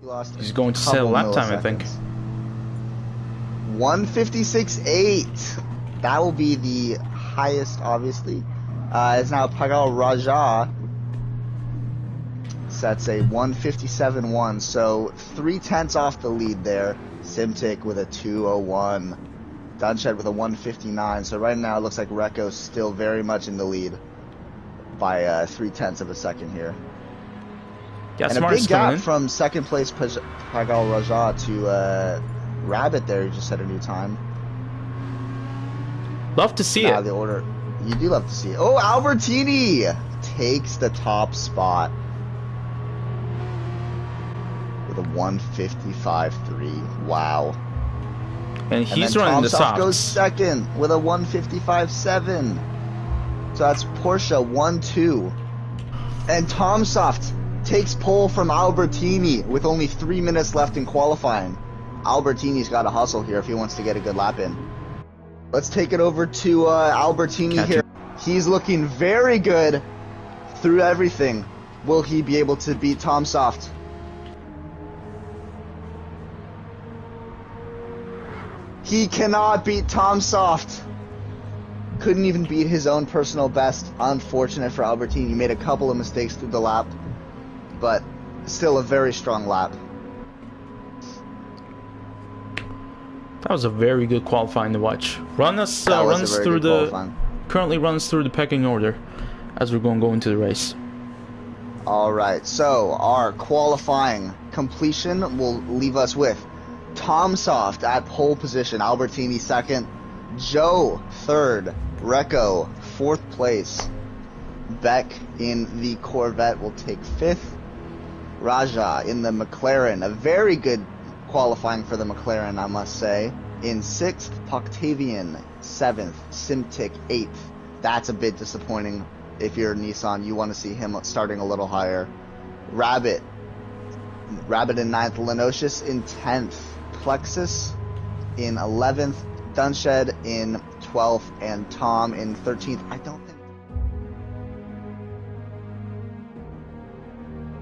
Lost He's going to set a lap time, I think. 156.8. That will be the highest, obviously. It's now Pagal Raja sets a 157.1, so 0.3 off the lead there. Simtic with a 201. Dunshed with a 159. So right now it looks like Reko's still very much in the lead by 0.3 of a second here. Yeah, and a big gap from second place Pagal Raja to Rabbit there. He just set a new time. Love to see it. The order. You do love to see it. Oh, Albertini takes the top spot with a 155.3. Wow. And he's running the softs. Goes second with a 155.7. So that's Porsche 1-2. And Tom Soft takes pole from Albertini with only 3 minutes left in qualifying. Albertini's got to hustle here if he wants to get a good lap in. Let's take it over to Albertini here. He's looking very good through everything. Will he be able to beat Tom Soft? He cannot beat Tom Soft. Couldn't even beat his own personal best. Unfortunate for Albertini. He made a couple of mistakes through the lap, but still a very strong lap. That was a very good qualifying to watch. Currently runs through the pecking order as we're going to go into the race. Alright, so our qualifying completion will leave us with Tom Soft at pole position, Albertini second, Joe third, Reko fourth place, Beck in the Corvette will take fifth, Raja in the McLaren, a very good qualifying for the McLaren, I must say. In 6th, Octavian 7th, Simtic 8th. That's a bit disappointing. If you're Nissan, you want to see him starting a little higher. Rabbit in 9th, Lenocious in 10th, Plexus in 11th, Dunshed in 12th, and Tom in 13th. I don't think...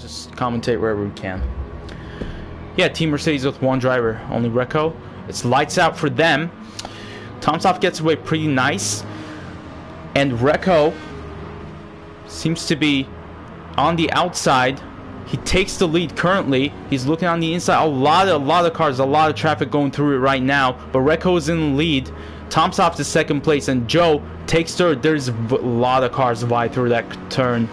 Just commentate wherever we can. Yeah, Team Mercedes with one driver, only Reko. It's lights out for them. Tom Soft gets away pretty nice. And Reko seems to be on the outside. He takes the lead currently. He's looking on the inside. A lot of cars, a lot of traffic going through it right now. But Reko is in the lead. Tom Soft is second place. And Joe takes third. There's a lot of cars wide through that turn.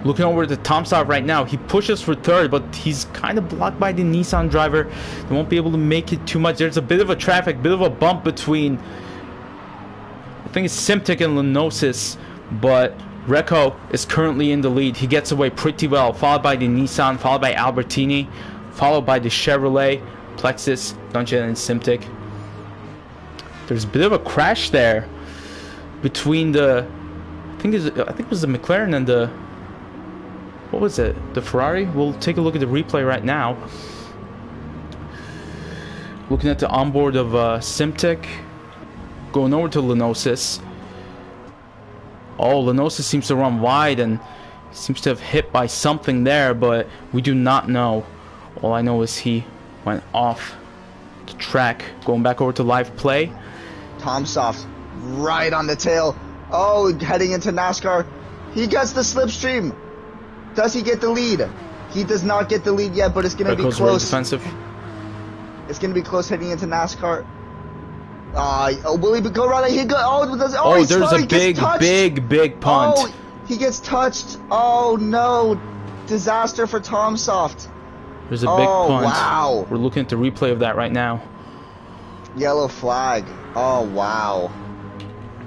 Looking over to Tom Soft right now, he pushes for third, but he's kind of blocked by the Nissan driver. They won't be able to make it too much. There's a bit of a bit of a bump between, I think it's Simtic and Lenosis, but Reko is currently in the lead. He gets away pretty well, followed by the Nissan, followed by Albertini, followed by the Chevrolet, Plexus, Dunshed, and Simtic. There's a bit of a crash there between the, I think it was the McLaren and the, what was it? The Ferrari? We'll take a look at the replay right now. Looking at the onboard of Simtic. Going over to Lenosis. Oh, Lenosis seems to run wide and seems to have hit by something there, but we do not know. All I know is he went off the track. Going back over to live play. Tom Soft right on the tail. Oh, heading into NASCAR. He gets the slipstream. Does he get the lead? He does not get the lead yet, but it's going to be close. Really defensive. It's going to be close heading into NASCAR. Will he go right? There's a big punt. Oh, he gets touched. Oh no, disaster for Tom Soft. There's a big punt. Wow. We're looking at the replay of that right now. Yellow flag. Oh wow.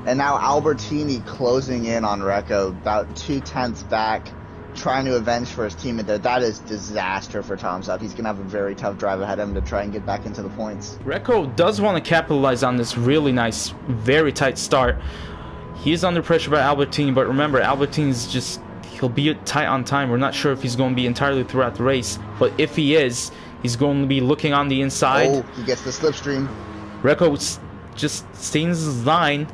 And now Albertini closing in on Reko, about 0.2 back. Trying to avenge for his teammate there. That is disaster for Tom Soft. He's going to have a very tough drive ahead of him to try and get back into the points. Reko does want to capitalize on this really nice, very tight start. He is under pressure by Albertini, but remember, Albertini's just, he'll be tight on time. We're not sure if he's going to be entirely throughout the race, but if he is, he's going to be looking on the inside. Oh, he gets the slipstream. Reko just stays his line.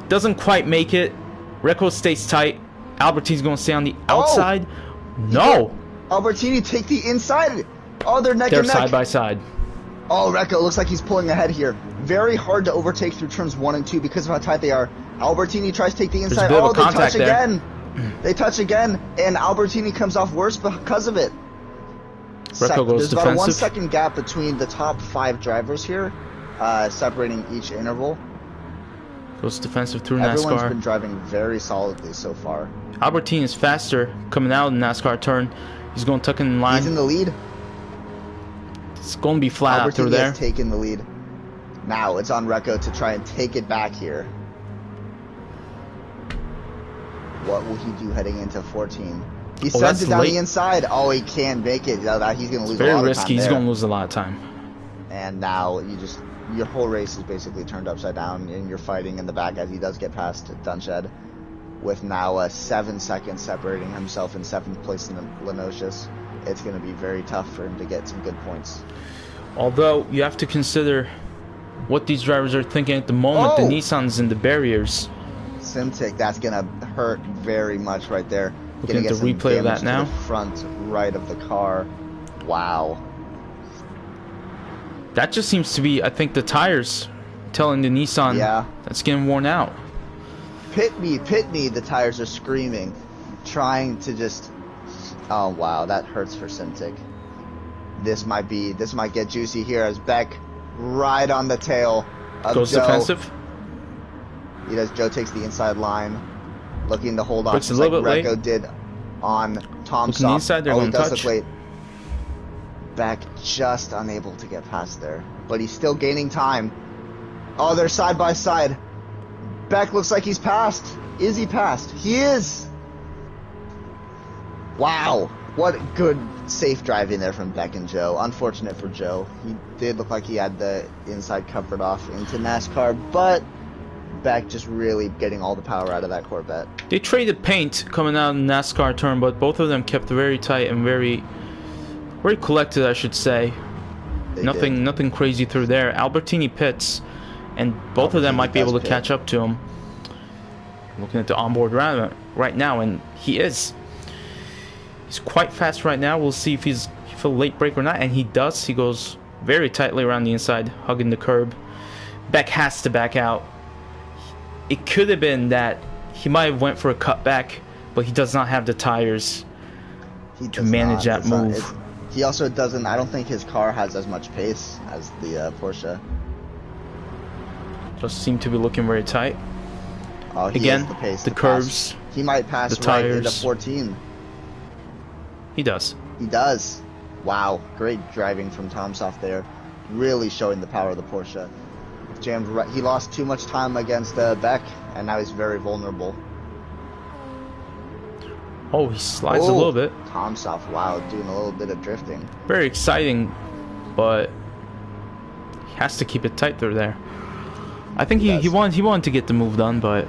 Doesn't quite make it. Reko stays tight. Albertini's going to stay on the outside. No! Albertini take the inside. Oh, they're neck They're and neck. side by side. Oh, Recco looks like he's pulling ahead here. Very hard to overtake through turns 1 and 2 because of how tight they are. Albertini tries to take the inside. There's a bit Oh, of they contact touch there. again. They touch again, and Albertini comes off worse because of it. Recco goes There's about a 1 defensive. second gap between the top 5 drivers here, separating each interval. Goes defensive through Everyone's NASCAR. been driving very solidly so far. Albertini is faster coming out of the NASCAR turn. He's going tucking in line. He's in the lead. It's going to be flat out through Albertini there. has taken the lead. Now it's on Recco to try and take it back here. What will he do heading into 14? He sends that's it down late. the inside. Oh, he can't make it. He's going to lose a lot of time. Very risky. He's there. going to lose a lot of time. And now your whole race is basically turned upside down, and you're fighting in the back as he does get past Dunshed, with now 7 seconds separating himself in 7th place in the Lenocious. It's going to be very tough for him to get some good points. Although you have to consider what these drivers are thinking at the moment. Oh! The Nissans and the barriers. Simtic, that's going to hurt very much right there. Looking Gonna at get the some replay of damage that now. to the front right of the car. Wow. That just seems to be, I think, the tires telling the Nissan Yeah. that's getting worn out. Pit me, the tires are screaming. Trying to just... Oh, wow, that hurts for Simtic. This might get juicy here as Beck right on the tail of Goes Joe. defensive. He does. Joe takes the inside line, looking to hold off Brooks just a like little bit Recco late. did on Tom Looking inside, they're Oh, he going does touch. look late. Beck just unable to get past there, but he's still gaining time. Oh, they're side by side. Beck looks like he's passed. Is he passed? He is. Wow, what good safe driving there from Beck and Joe. Unfortunate for Joe. He did look like he had the inside covered off into NASCAR, but Beck just really getting all the power out of that Corvette. They traded paint coming out of the NASCAR turn, but both of them kept very tight and very collected, I should say. They Nothing crazy through there. Albertini pits, and both of them Albertini might be able to does pit. catch up to him. Looking at the onboard right now, and he is. He's quite fast right now. We'll see if he's a late break or not, and he does. He goes very tightly around the inside, hugging the curb. Beck has to back out. It could have been that he might have went for a cutback, but he does not have the tires He to does manage not. that move. He also doesn't. I don't think his car has as much pace as the Porsche. Just seem to be looking very tight. Oh, he Again, has the pace the to curves, pass. He might pass the right into tires. 14. He does. He does. Wow, great driving from Tomsoft there. Really showing the power of the Porsche. Jammed right. He lost too much time against Beck, and now he's very vulnerable. Oh, he slides a little bit. Tomsoft, wow, doing a little bit of drifting. Very exciting, but he has to keep it tight through there. I think he wanted to get the move done, but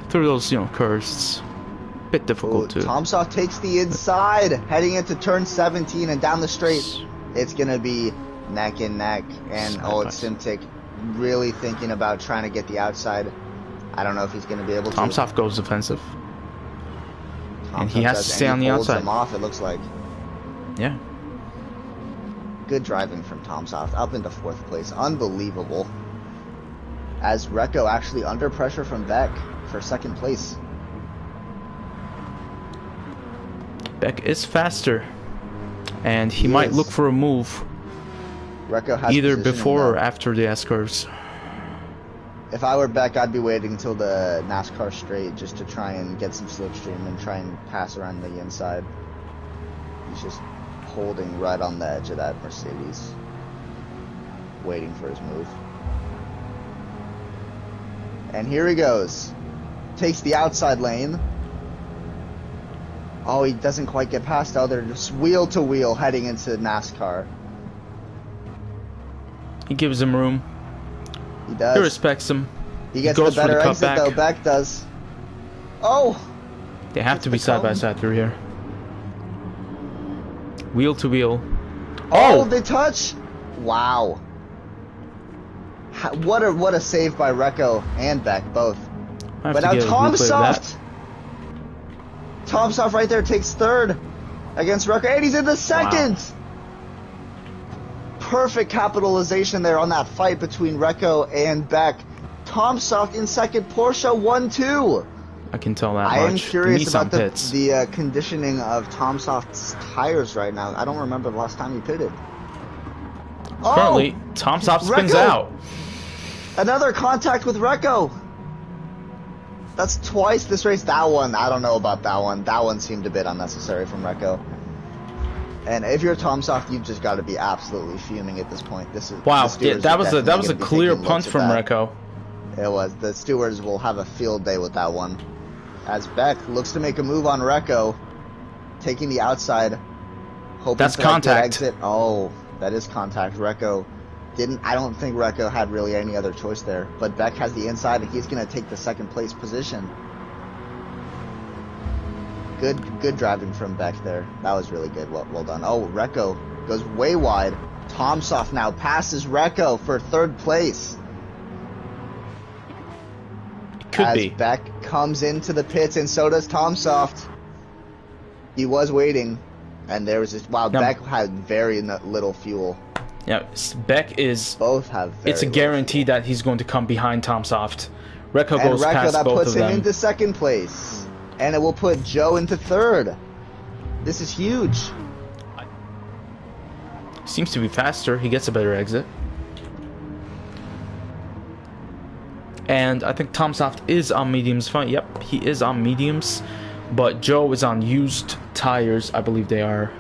through those curves, it's a bit difficult to. Tomsoft takes the inside, heading into turn 17 and down the straight. It's gonna be neck and neck, and it's Simtic really thinking about trying to get the outside. I don't know if he's gonna be able to. Tomsoft goes defensive, and he Tomsoft has does, to stay and on he the holds outside. him off, it looks like. Yeah. Good driving from Tomsoft, up into 4th place. Unbelievable. As Recco actually under pressure from Beck for 2nd place. Beck is faster, and he He might is. look for a move Recco has either positioning, before or though. after the S curves. If I were Beck, I'd be waiting until the NASCAR straight just to try and get some slipstream and try and pass around the inside. He's just holding right on the edge of that Mercedes, waiting for his move. And here he goes. Takes the outside lane. Oh, he doesn't quite get past. Oh, they're just wheel to wheel heading into NASCAR. He gives him room. He does. He respects him. He gets goes the for the better exit cutback. though. Beck does. Oh! They have to be the side by cone. side through here. Wheel to wheel. Oh, Oh! they touch! Wow. What a save by Recco and Beck, both. I have But to now get a replay of that. Tomsoft right there takes 3rd. against Recco, and he's in the second. Wow. Perfect capitalization there on that fight between Recco and Beck. Tom Soft in second, Porsche 1-2. I can tell that I am much. curious The about pits. the conditioning of Tom Soft's tires right now. I don't remember the last time he pitted. Currently, Tom Soft spins Recco! out. Another contact with Recco. That's twice this race. That one, I don't know about that one. That one seemed a bit unnecessary from Recco. And if you're Tom Soft, you've just got to be absolutely fuming at this point. This is Wow, yeah, that was a clear punt from Recco. It was. The stewards will have a field day with that one. As Beck looks to make a move on Recco, taking the outside, hoping That's for that good contact. exit. Oh, that is contact. Recco didn't. I don't think Recco had really any other choice there. But Beck has the inside, and he's going to take the second place position. Good driving from Beck there. That was really good. Well done. Oh, Recco goes way wide. Tom Soft now passes Recco for third place. Could as be. Beck comes into the pits, and so does Tom Soft. He was waiting, and there was this. Wow, Now, Beck had very little fuel. Yeah, Beck is. Both have. It's a guarantee that he's going to come behind Tom Soft. Recco And goes Recco, past that both puts of him them. into second place, and it will put Joe into third. This is huge. Seems to be faster. He gets a better exit. And I think Tom Soft is on mediums. Fine. Yep, he is on mediums. But Joe is on used tires. I believe they are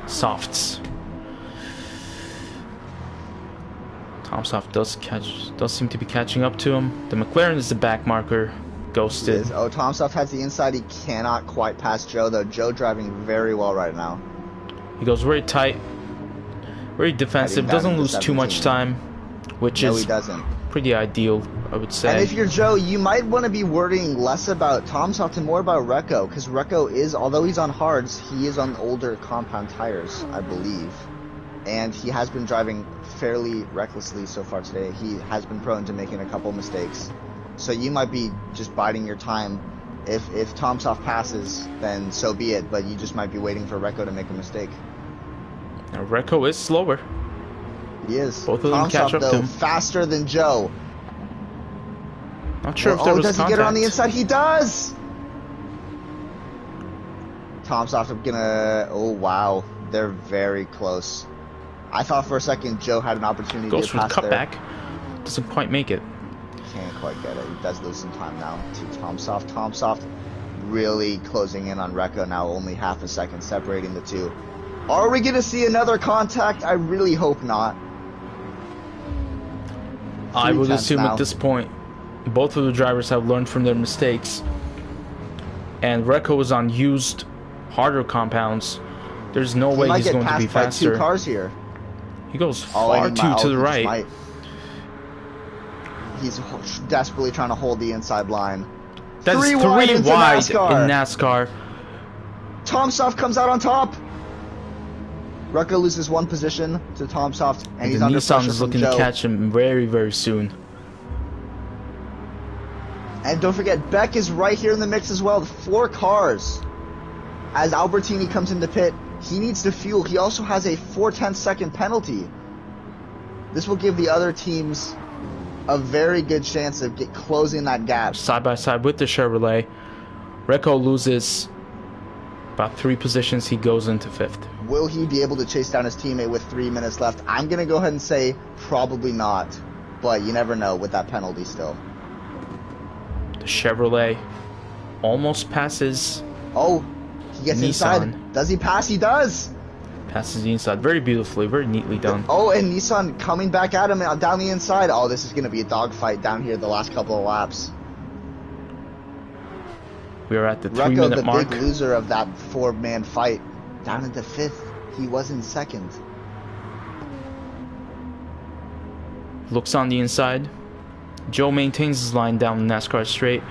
softs. Tom Soft does seem to be catching up to him. The McLaren is the back marker. Ghosted. Oh, Tom Soft has the inside. He cannot quite pass Joe, though. Joe driving very well right now. He goes very tight. Very defensive. Doesn't lose too much time. Which No, is he doesn't. pretty ideal, I would say. And if you're Joe, you might want to be worrying less about Tom Soft and more about Recco, because Recco is, although he's on hards, he is on older compound tires, I believe. And he has been driving fairly recklessly so far today. He has been prone to making a couple mistakes. So you might be just biding your time. If Tom Soft passes, then so be it, but you just might be waiting for Recco to make a mistake. Now, Recco is slower. He is. Both of them Tom catch Soft, up to though, him. faster than Joe. Not sure if there was does contact. he get her on the inside? He does! Tom Soft gonna... Oh, wow. They're very close. I thought for a second Joe had an opportunity Goes to for the pass there. cutback. Doesn't quite make it. Can't quite get it. He does lose some time now to Tom Soft. Tom Soft really closing in on Recco now, only half a second separating the two. Are we going to see another contact? I really hope not. I would 3/10 assume now. at this point, both of the drivers have learned from their mistakes. And Recco is on used, harder compounds. There's no way he's going to be He might get passed by faster. 2 cars here. He goes and far he too might- to the he just right. might. He's desperately trying to hold the inside line. That's Three three wide wide into NASCAR. in NASCAR. Tom Soft comes out on top. Recco loses one position to Tom Soft, and And he's the under Nissan pressure is from looking Joe. to catch him very, very soon. And don't forget, Beck is right here in the mix as well. 4 cars. As Albertini comes into pit, he needs to fuel. He also has a 4/10 second penalty. This will give the other teams a very good chance of closing that gap. Side by side with the Chevrolet. Recco loses about 3 positions. He goes into 5th. Will he be able to chase down his teammate with 3 minutes left? I'm going to go ahead and say probably not. But you never know with that penalty still. The Chevrolet almost passes. Oh, he gets Nissan. inside. Does he pass? He does. Passes the inside very beautifully, very neatly done. Oh, and Nissan coming back at him down the inside. Oh, this is going to be a dogfight down here the last couple of laps. We are at the Recco, 3-minute the mark. big loser of that 4-man fight, down into 5th. He was in 2nd. Looks on the inside. Joe maintains his line down the NASCAR straight.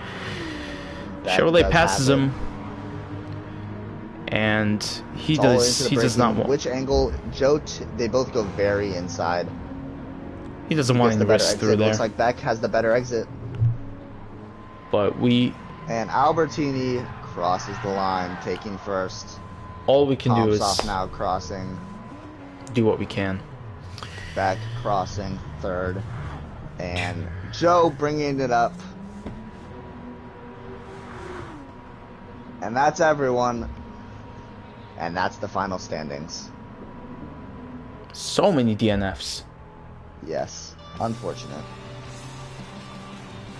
That Chevrolet does passes happen. him. And he It's all does into the he does not braking. want Which angle? Joe, they both go very inside. he doesn't He want gets any the better risk exit. through there. Looks like Beck has the better exit. But we And Albertini crosses the line, taking first. All we can do is Tom's off now crossing. do what we can. Beck crossing third. And Joe bringing it up. And that's everyone. And that's the final standings. So many DNFs. Yes, unfortunate.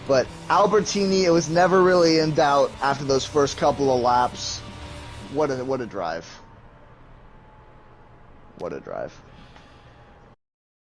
But Albertini, it was never really in doubt after those first couple of laps. What a drive. What a drive.